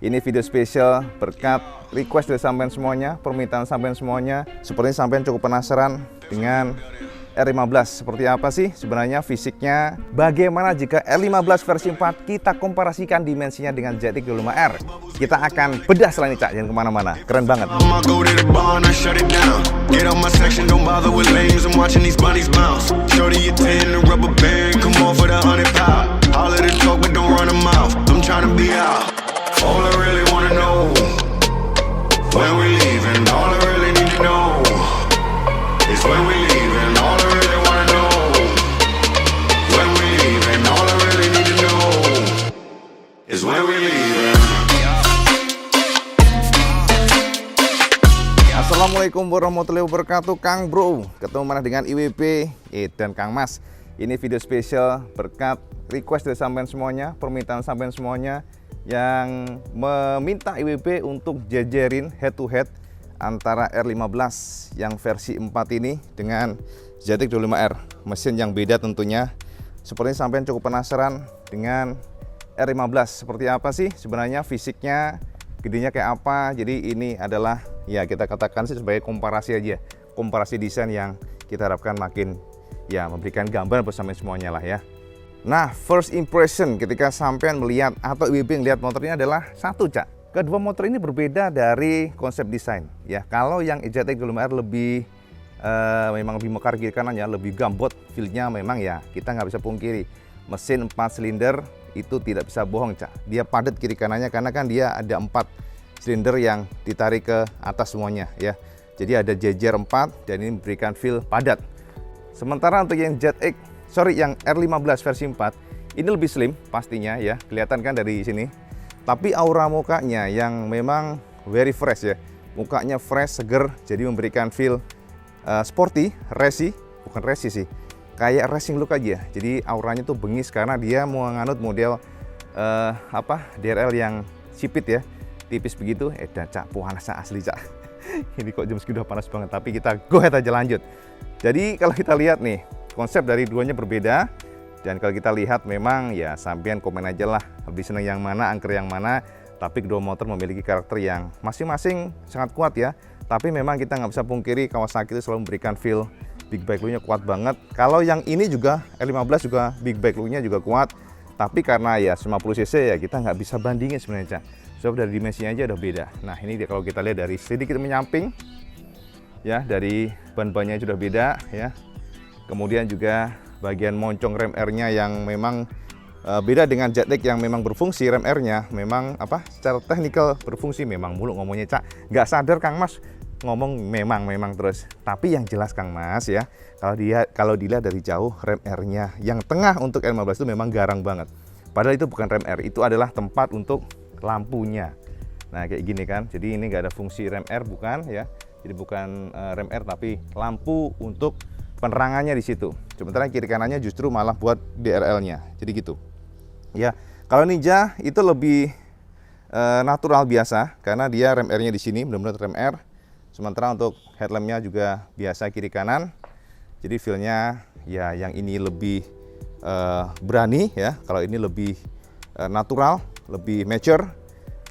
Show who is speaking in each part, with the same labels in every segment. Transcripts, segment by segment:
Speaker 1: Ini video spesial berkat request dari sampean semuanya, permintaan sampean semuanya. Sepertinya sampean cukup penasaran dengan R15. Seperti apa sih sebenarnya fisiknya? Bagaimana jika R15 versi 4 kita komparasikan dimensinya dengan ZX 25R? Kita akan bedah setelah ini, Cak. Jangan kemana-mana. Keren banget.
Speaker 2: All I really wanna know, when we leaving, all I really need to know is when we leaving, all I really wanna know, when we leaving, all I really need to know is when we leaving.
Speaker 1: Assalamualaikum warahmatullahi wabarakatuh, Kang Bro. Ketemu mana dengan IWP dan Kang Mas. Ini video spesial berkat request dari sampean semuanya, permintaan sampean semuanya yang meminta IWP untuk jejerin head to head antara R15 yang versi 4 ini dengan ZX 25R, mesin yang beda tentunya. Sepertinya sampean cukup penasaran dengan R15 seperti apa sih sebenarnya fisiknya, gedenya kayak apa. Jadi ini adalah ya kita katakan sih sebagai komparasi aja, komparasi desain yang kita harapkan makin ya memberikan gambar bersama semuanya lah ya. Nah, first impression ketika sampean melihat atau IWP melihat motor ini adalah satu, Cak. Kedua motor ini berbeda dari konsep desain. Ya, kalau yang ZX 25R lebih memang lebih mekar kiri kanannya, lebih gambot, feel-nya memang ya kita nggak bisa pungkiri. Mesin 4 silinder itu tidak bisa bohong, Cak. Dia padat kiri kanannya karena kan dia ada 4 silinder yang ditarik ke atas semuanya ya. Jadi ada jejer 4 dan ini memberikan feel padat. Sementara untuk yang yang R15 versi 4 ini lebih slim pastinya ya, kelihatan kan dari sini. Tapi aura mukanya yang memang very fresh ya, mukanya fresh, seger, jadi memberikan feel sporty, racy, bukan racy sih, kayak racing look aja. Jadi auranya tuh bengis karena dia menganut model DRL yang sipit ya, tipis begitu. Cak, panas asli, Cak. Ini kok jam segini udah panas banget, tapi kita go ahead aja lanjut. Jadi kalau kita lihat nih, konsep dari duanya berbeda, dan kalau kita lihat memang ya sampean komen aja lah lebih seneng yang mana, angker yang mana. Tapi kedua motor memiliki karakter yang masing-masing sangat kuat ya. Tapi memang kita nggak bisa pungkiri Kawasaki itu selalu memberikan feel big bike look-nya kuat banget. Kalau yang ini juga R15 juga big bike look-nya juga kuat. Tapi karena ya 50cc ya kita nggak bisa bandingin sebenarnya, Cak. Sebab dari dimensinya aja udah beda. Nah ini dia kalau kita lihat dari sedikit menyamping ya, dari ban-bannya sudah beda ya. Kemudian juga bagian moncong rem R-nya yang memang beda dengan ZX yang memang berfungsi. Rem R-nya memang secara teknikal berfungsi. Memang mulu ngomongnya, Cak. Nggak sadar Kang Mas ngomong memang terus. Tapi yang jelas Kang Mas ya, kalau dilihat dari jauh rem R-nya yang tengah untuk R15 itu memang garang banget. Padahal itu bukan rem R, itu adalah tempat untuk lampunya. Nah kayak gini kan. Jadi ini nggak ada fungsi rem R, bukan ya. Jadi bukan rem R tapi lampu untuk penerangannya di situ. Sementara kiri kanannya justru malah buat DRL-nya. Jadi gitu. Ya, kalau Ninja itu lebih natural biasa karena dia rem R-nya di sini benar-benar rem R. Sementara untuk headlamp-nya juga biasa kiri kanan. Jadi feel-nya ya yang ini lebih berani ya. Kalau ini lebih natural, lebih mature,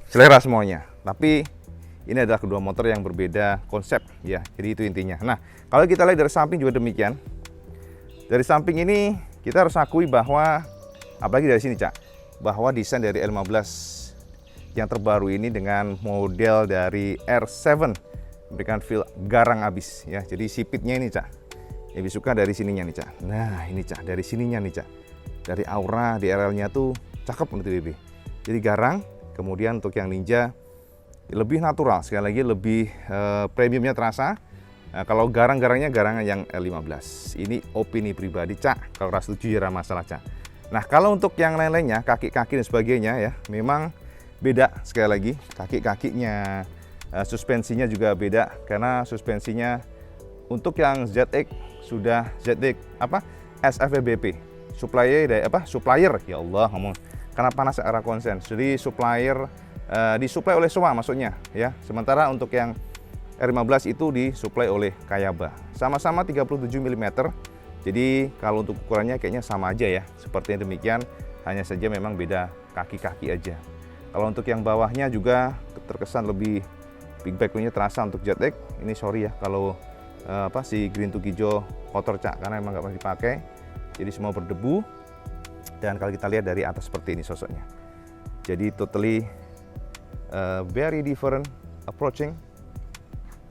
Speaker 1: selera semuanya. Tapi ini adalah kedua motor yang berbeda konsep ya. Jadi itu intinya. Nah, kalau kita lihat dari samping juga demikian. Dari samping ini kita harus akui bahwa apalagi dari sini, Cak, bahwa desain dari R15 yang terbaru ini dengan model dari R7 memberikan feel garang abis ya. Jadi sipitnya ini, Cak, lebih suka dari sininya nih, Cak. Nah, ini, Cak, dari sininya nih, Cak. Dari aura DRL-nya tuh cakep untuk DB. Jadi garang. Kemudian untuk yang Ninja lebih natural, sekali lagi lebih premiumnya terasa. Nah, kalau garang-garangnya garangan yang R15. Ini opini pribadi, Cak. Kalau rasa setuju ya masalah, Cak. Nah kalau untuk yang lain-lainnya, kaki-kaki dan sebagainya ya, memang beda sekali lagi. Kaki-kakinya, suspensinya juga beda karena suspensinya untuk yang ZX sudah ZX SFBP, supplier ya Allah ngomong karena panas arah konsen. Jadi supplier disuplai oleh Showa maksudnya ya. Sementara untuk yang R15 itu disuplai oleh Kayaba. Sama-sama 37 mm. Jadi kalau untuk ukurannya kayaknya sama aja ya. Sepertinya demikian, hanya saja memang beda kaki-kaki aja. Kalau untuk yang bawahnya juga terkesan lebih big backwingnya terasa untuk JetX. Ini sorry ya kalau si Green Tukijo kotor Cak, karena emang nggak pernah dipakai. Jadi semua berdebu. Dan kalau kita lihat dari atas seperti ini sosoknya. Jadi totally very different approaching.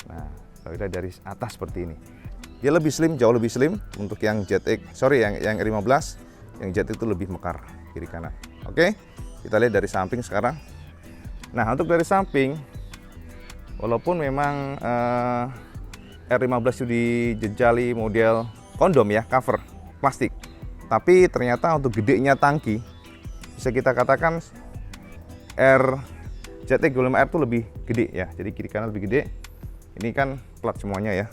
Speaker 1: Nah, kalau kita dari atas seperti ini. Dia lebih slim, jauh lebih slim untuk yang JetX. Sorry, yang R15, yang JetX itu lebih mekar kiri kanan. Oke, kita lihat dari samping sekarang. Nah, untuk dari samping, walaupun memang R15 itu dijejali model kondom ya, cover plastik, tapi ternyata untuk gedenya tangki, bisa kita katakan JetX 25R itu lebih gede ya. Jadi kiri kanan lebih gede. Ini kan plat semuanya ya.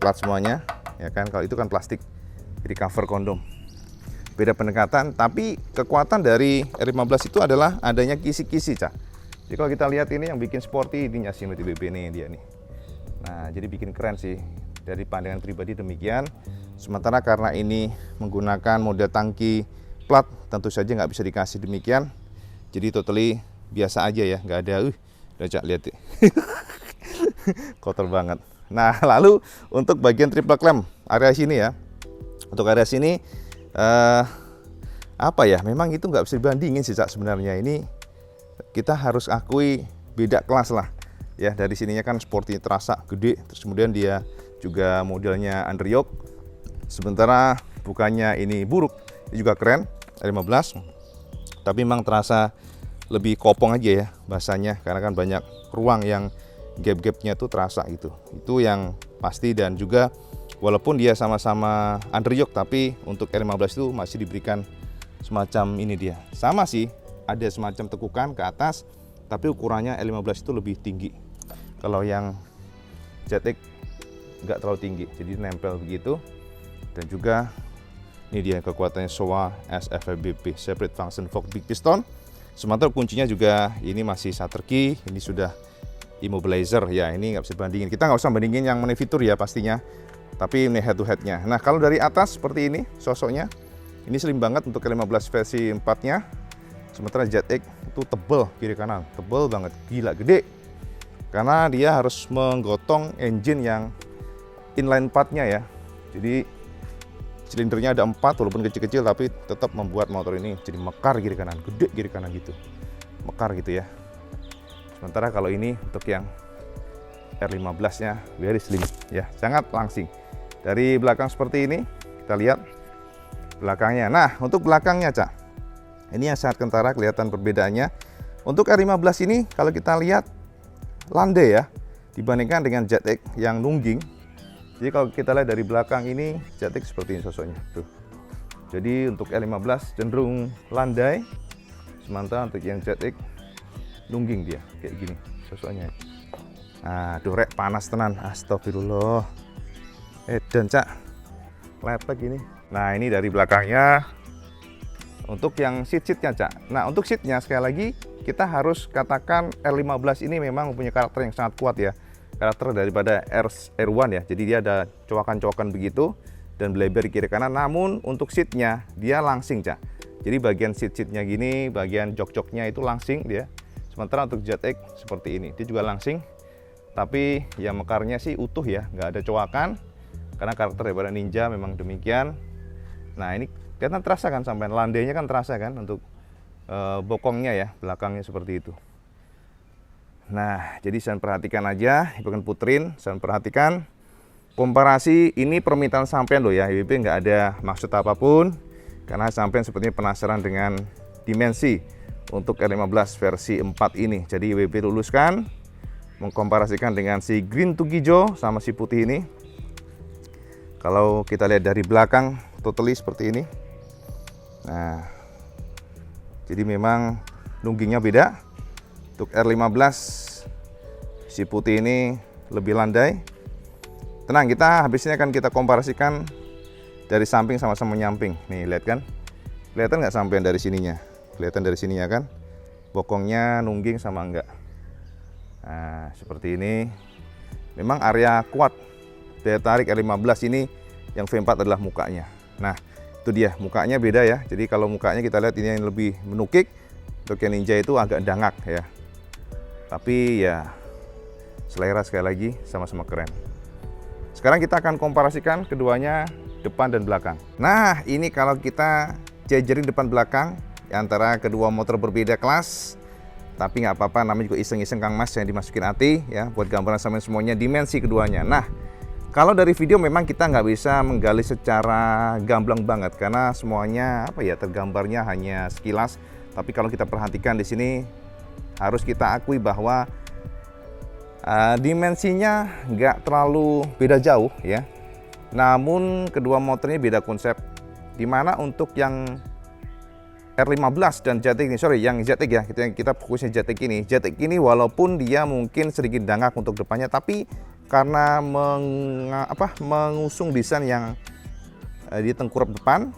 Speaker 1: Plat semuanya ya kan, kalau itu kan plastik. Jadi cover kondom. Beda pendekatan, tapi kekuatan dari R15 itu adalah adanya kisi-kisi, Cak. Jadi kalau kita lihat ini yang bikin sporty, ini nyasi BB nih dia nih. Nah, jadi bikin keren sih. Dari pandangan pribadi demikian. Sementara karena ini menggunakan model tangki plat, tentu saja nggak bisa dikasih demikian. Jadi totally biasa aja ya, nggak ada. Udah Cak lihat ya. Kotor banget. Nah, lalu untuk bagian triple clamp area sini ya. Untuk area sini apa ya? Memang itu nggak bisa dibandingin sih Cak sebenarnya. Ini kita harus akui beda kelas lah. Ya, dari sininya kan sporty terasa gede, terus kemudian dia juga modelnya underyoke. Sementara bukannya ini buruk, ini juga keren, R15. Tapi memang terasa lebih kopong aja ya bahasanya, karena kan banyak ruang yang gap-gapnya tuh terasa gitu. Itu yang pasti. Dan juga walaupun dia sama-sama underyoke, tapi untuk R15 itu masih diberikan semacam ini dia. Sama sih, ada semacam tekukan ke atas, tapi ukurannya R15 itu lebih tinggi. Kalau yang JetX nggak terlalu tinggi, jadi nempel begitu. Dan juga ini dia kekuatannya Showa SFBP, Separate Function Fork Big Piston. Sementara kuncinya juga ini masih shutter key, ini sudah immobilizer ya, ini nggak bisa bandingin. Kita nggak usah bandingin yang mengenai fitur ya pastinya, tapi ini head to headnya. Nah, kalau dari atas seperti ini sosoknya, ini slim banget untuk R15 versi 4-nya. Sementara JetX itu tebel kiri kanan, tebel banget, gila gede. Karena dia harus menggotong engine yang inline 4-nya ya. Jadi silindernya ada 4, walaupun kecil-kecil tapi tetap membuat motor ini jadi mekar kiri kanan, gede kiri kanan gitu, mekar gitu ya. Sementara kalau ini untuk yang R15-nya very slim ya, sangat langsing. Dari belakang seperti ini kita lihat belakangnya. Nah, untuk belakangnya Cak, ini yang sangat kentara kelihatan perbedaannya. Untuk R15 ini kalau kita lihat landai ya, dibandingkan dengan JetX yang nungging. Jadi kalau kita lihat dari belakang ini, JetX seperti ini sosoknya tuh. Jadi untuk R15 cenderung landai, sementara untuk yang JetX nungging dia kayak gini sosoknya. Aduh rek, panas tenan, astagfirullah. Dan Cak, lepek ini. Nah, ini dari belakangnya. Untuk yang seat-seatnya Cak. Nah, untuk seatnya sekali lagi kita harus katakan R15 ini memang mempunyai karakter yang sangat kuat ya. Karakter daripada R1 ya. Jadi dia ada cowakan-cowakan begitu dan bleber kiri kanan. Namun untuk seatnya dia langsing Cak. Jadi bagian seat-seatnya gini, bagian jok-joknya itu langsing dia. Sementara untuk JetX seperti ini, dia juga langsing. Tapi ya mekarnya sih utuh ya, nggak ada cowakan. Karena karakter daripada Ninja memang demikian. Nah, ini kelihatan terasa kan, sampai landainya kan terasa kan untuk bokongnya ya, belakangnya seperti itu. Nah, jadi saya perhatikan aja, bukan puterin, saya perhatikan komparasi ini permintaan sampean loh ya, IWB nggak ada maksud apapun, karena sampean sepertinya penasaran dengan dimensi untuk R15 versi 4 ini. Jadi IWB luluskan, mengkomparasikan dengan si Green Tukijo sama si putih ini. Kalau kita lihat dari belakang, totally seperti ini. Nah, jadi memang nunggingnya beda. Untuk R15 si putih ini lebih landai. Tenang, kita habis ini akan kita komparasikan dari samping sama-sama nyamping. Nih, lihat kan? Kelihatan nggak sampean dari sininya? Kelihatan dari sininya kan? Bokongnya nungging sama enggak? Nah, seperti ini. Memang area kuat daya tarik R15 ini yang V4 adalah mukanya. Nah, itu dia, mukanya beda ya. Jadi kalau mukanya kita lihat ini yang lebih menukik, Untuk yang Ninja itu agak dangak ya. Tapi ya selera sekali lagi sama-sama keren. Sekarang kita akan komparasikan keduanya depan dan belakang. Nah, ini kalau kita jajarin depan belakang antara kedua motor berbeda kelas. Tapi nggak apa-apa, namanya juga iseng-iseng Kang Mas yang dimasukin hati ya, buat gambaran sampai semuanya dimensi keduanya. Nah, kalau dari video memang kita nggak bisa menggali secara gamblang banget karena semuanya apa ya, tergambarnya hanya sekilas. Tapi kalau kita perhatikan di sini harus kita akui bahwa dimensinya nggak terlalu beda jauh ya. Namun kedua motornya beda konsep. Dimana untuk yang R15 dan ZX ini, yang ZX ya, kita fokusnya ZX ini. ZX ini walaupun dia mungkin sedikit dangak untuk depannya, tapi karena mengusung desain yang di tengkurap depan,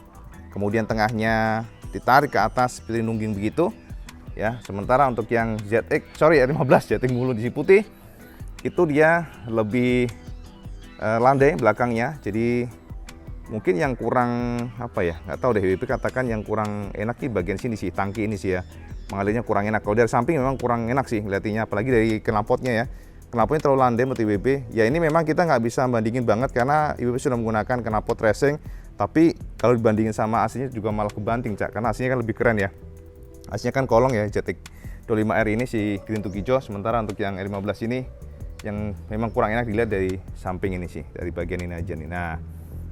Speaker 1: kemudian tengahnya ditarik ke atas seperti nungging begitu ya. Sementara untuk yang R15 ZX mulu di putih itu dia lebih landai belakangnya, jadi mungkin yang kurang apa ya, nggak tahu deh, WP katakan yang kurang enak di bagian sini sih, tangki ini sih ya, mengalirnya kurang enak. Kalau dari samping memang kurang enak sih ngeliatinya, apalagi dari knalpotnya ya, knalpotnya terlalu landai menurut IWB ya. Ini memang kita nggak bisa bandingin banget karena IWB sudah menggunakan knalpot racing, tapi kalau dibandingin sama aslinya juga malah kebanting Cak, karena aslinya kan lebih keren ya. Aslinya kan kolong ya, ZX 25R ini si Green Tukijo, sementara untuk yang R15 ini yang memang kurang enak dilihat dari samping ini sih, dari bagian ini aja nih. Nah,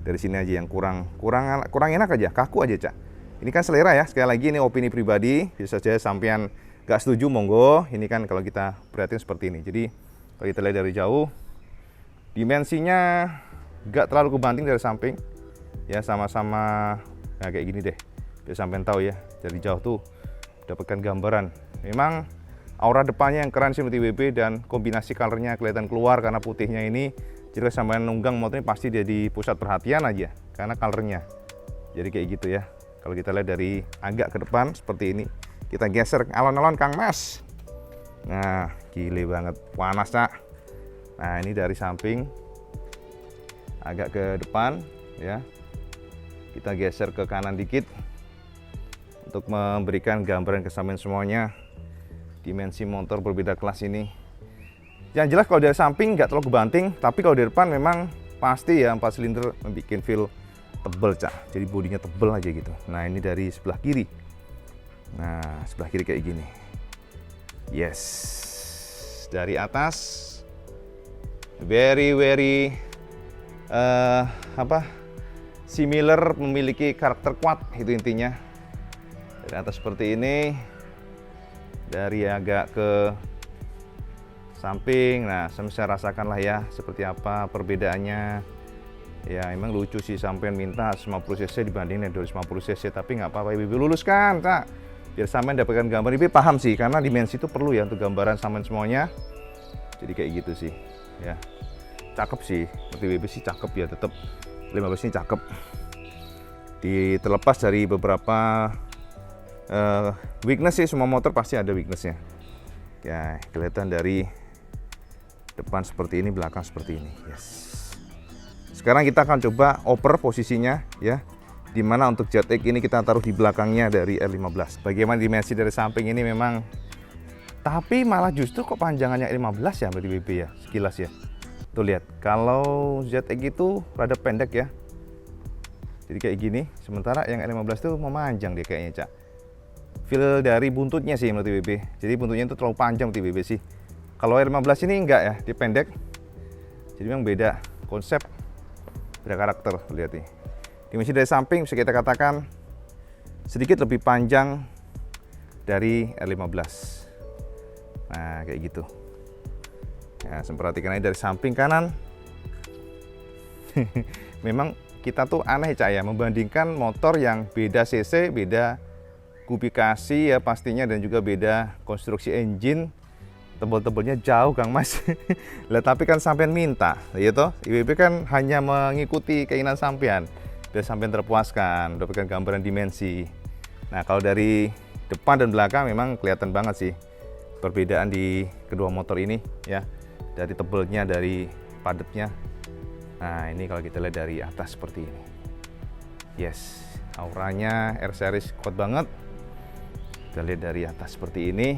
Speaker 1: dari sini aja yang kurang enak aja, kaku aja Cak. Ini kan selera ya, sekali lagi ini opini pribadi, bisa saja sampean gak setuju monggo. Ini kan kalau kita perhatiin seperti ini. Jadi kalau kita lihat dari jauh, dimensinya gak terlalu kebanting dari samping ya, sama-sama nah kayak gini deh, biar sampean tahu ya, dari jauh tuh dapatkan gambaran. Memang aura depannya yang keren sih menurut IWB, dan kombinasi colornya kelihatan keluar karena putihnya ini. Jadi sampai nunggang motornya pasti jadi pusat perhatian aja karena colornya. Jadi kayak gitu ya. Kalau kita lihat dari agak ke depan seperti ini, kita geser alon-alon Kang Mas. Nah, gile banget, panas Cak. Nah, ini dari samping agak ke depan ya. Kita geser ke kanan dikit untuk memberikan gambaran kesamaan semuanya. Dimensi motor berbeda kelas ini. Yang jelas kalau dari samping nggak terlalu kebanting, tapi kalau dari depan memang pasti ya 4 silinder membuat feel tebel Cak. Jadi bodinya tebel aja gitu. Nah, ini dari sebelah kiri. Nah, sebelah kiri kayak gini. Yes. Dari atas very similar, memiliki karakter kuat itu intinya. Dari atas seperti ini. Dari agak ke samping, nah saya bisa rasakan lah ya seperti apa perbedaannya. Ya emang lucu sih, sampean minta 150 cc dibandingin 250 cc, tapi nggak apa-apa, IWB luluskan Cak, biar sampean dapatkan gambar. IWB paham sih karena dimensi itu perlu ya untuk gambaran sampean semuanya. Jadi kayak gitu sih ya, cakep sih untuk IWB sih, cakep ya, tetap 15 ini cakep. Terlepas dari beberapa weakness sih, semua motor pasti ada weaknessnya ya, kelihatan dari depan seperti ini, belakang seperti ini. Yes. Sekarang kita akan coba oper posisinya ya, dimana untuk ZX ini kita taruh di belakangnya dari R15. Bagaimana dimensi dari samping ini memang, tapi malah justru kok panjangannya R15 ya berarti BB ya, sekilas ya. Tuh lihat, kalau ZX itu rada pendek ya, jadi kayak gini. Sementara yang R15 tuh memanjang dia kayaknya Cak. Feel dari buntutnya sih menurut BB, jadi buntutnya itu terlalu panjang menurut BB sih. Kalau R15 ini enggak ya, dia pendek. Jadi memang beda konsep, beda karakter. Lihat nih, dimensi dari samping bisa kita katakan sedikit lebih panjang dari R15. Nah kayak gitu ya, perhatikan aja dari samping kanan. Memang kita tuh aneh Cak ya, membandingkan motor yang beda cc, beda kubikasi ya pastinya, dan juga beda konstruksi engine, tebel-tebelnya jauh Kang Mas. Lah tapi kan sampean minta, gitu. IWB kan hanya mengikuti keinginan sampean, biar sampean terpuaskan, dapatkan gambaran dimensi. Nah kalau dari depan dan belakang memang kelihatan banget sih perbedaan di kedua motor ini ya, dari tebelnya, dari padatnya. Nah ini kalau kita lihat dari atas seperti ini. Yes, auranya R series kuat banget. Kita lihat dari atas seperti ini.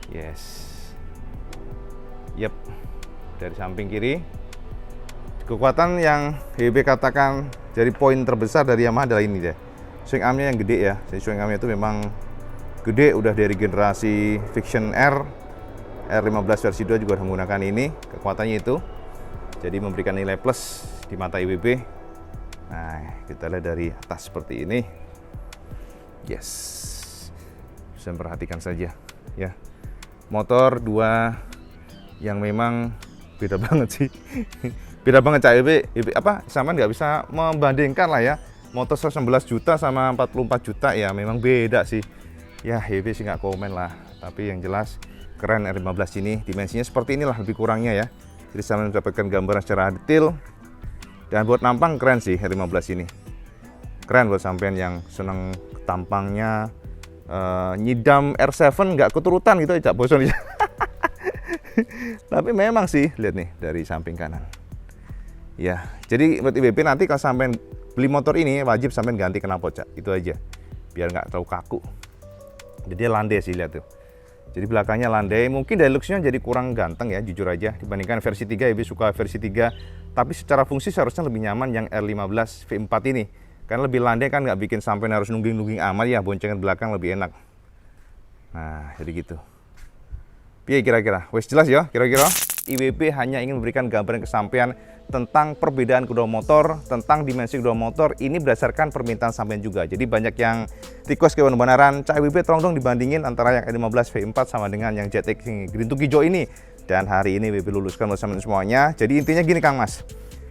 Speaker 1: Yes. Yep. Dari samping kiri. Kekuatan yang HWP katakan jadi poin terbesar dari Yamaha adalah ini deh. Swing armnya yang gede ya. Jadi swing armnya itu memang gede, udah dari generasi Fiction R15 versi 2 juga menggunakan ini. Kekuatannya itu. Jadi memberikan nilai plus di mata IWB. Nah, kita lihat dari atas seperti ini. Yes. Bisa perhatikan saja ya. Motor 2 yang memang beda banget sih. Beda banget Cak IWB, sama nggak bisa membandingkan lah ya. Motor 19 juta sama 44 juta ya memang beda sih. Ya IWB sih nggak komen lah. Tapi yang jelas keren R15 ini. Dimensinya seperti inilah lebih kurangnya ya. Jadi saya mendapatkan gambaran secara detail. Dan buat nampang keren sih R15 ini. Keren buat sampean yang seneng tampangnya. Nyidam R7 nggak keturutan gitu ya, bosan ya. Tapi memang sih, lihat nih dari samping kanan. Ya, jadi buat IWB nanti kalau sampean beli motor ini wajib sampean ganti knalpot, Cak. Itu aja. Biar nggak terlalu kaku. Jadi dia landai sih, lihat tuh. Jadi belakangnya landai, mungkin dari looks-nya jadi kurang ganteng ya, jujur aja. Dibandingkan versi 3, IWB suka versi 3. Tapi secara fungsi seharusnya lebih nyaman yang R15 V4 ini. Karena lebih landai kan nggak bikin sampai harus nungging-nungging amat ya, boncengan belakang lebih enak. Nah, jadi gitu. Piye kira-kira? Wes jelas ya kira-kira? IWB hanya ingin memberikan gambaran kesampaian tentang perbedaan kedua motor, tentang dimensi kedua motor. Ini berdasarkan permintaan sampean juga. Jadi banyak yang request ke benaran, Cak IWB tolong dong dibandingin antara yang R15 V4 sama dengan yang ZX Green to Hijau ini. Dan hari ini IWB luluskan bersama semuanya. Jadi intinya gini Kang Mas,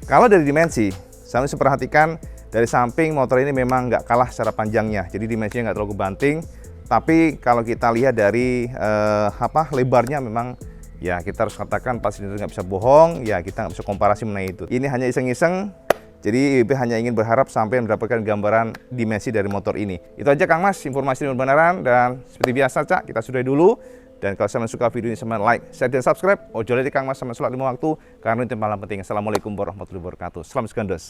Speaker 1: kalau dari dimensi, saya harus perhatikan dari samping motor ini memang nggak kalah secara panjangnya. Jadi dimensinya nggak terlalu banting. Tapi kalau kita lihat dari lebarnya memang ya kita harus katakan pas silinder nggak bisa bohong. Ya kita nggak bisa komparasi mengenai itu. Ini hanya iseng-iseng. Jadi IWB hanya ingin berharap sampai mendapatkan gambaran dimensi dari motor ini. Itu aja Kang Mas, informasi kebenaran. Dan seperti biasa Cak, kita sudahi dulu. Dan kalau kalian suka video ini, sama like, share, dan subscribe. Ojo lagi Kang Mas sama sholat 5 waktu. Karena itu yang paling penting. Assalamualaikum warahmatullahi wabarakatuh. Salam segandos.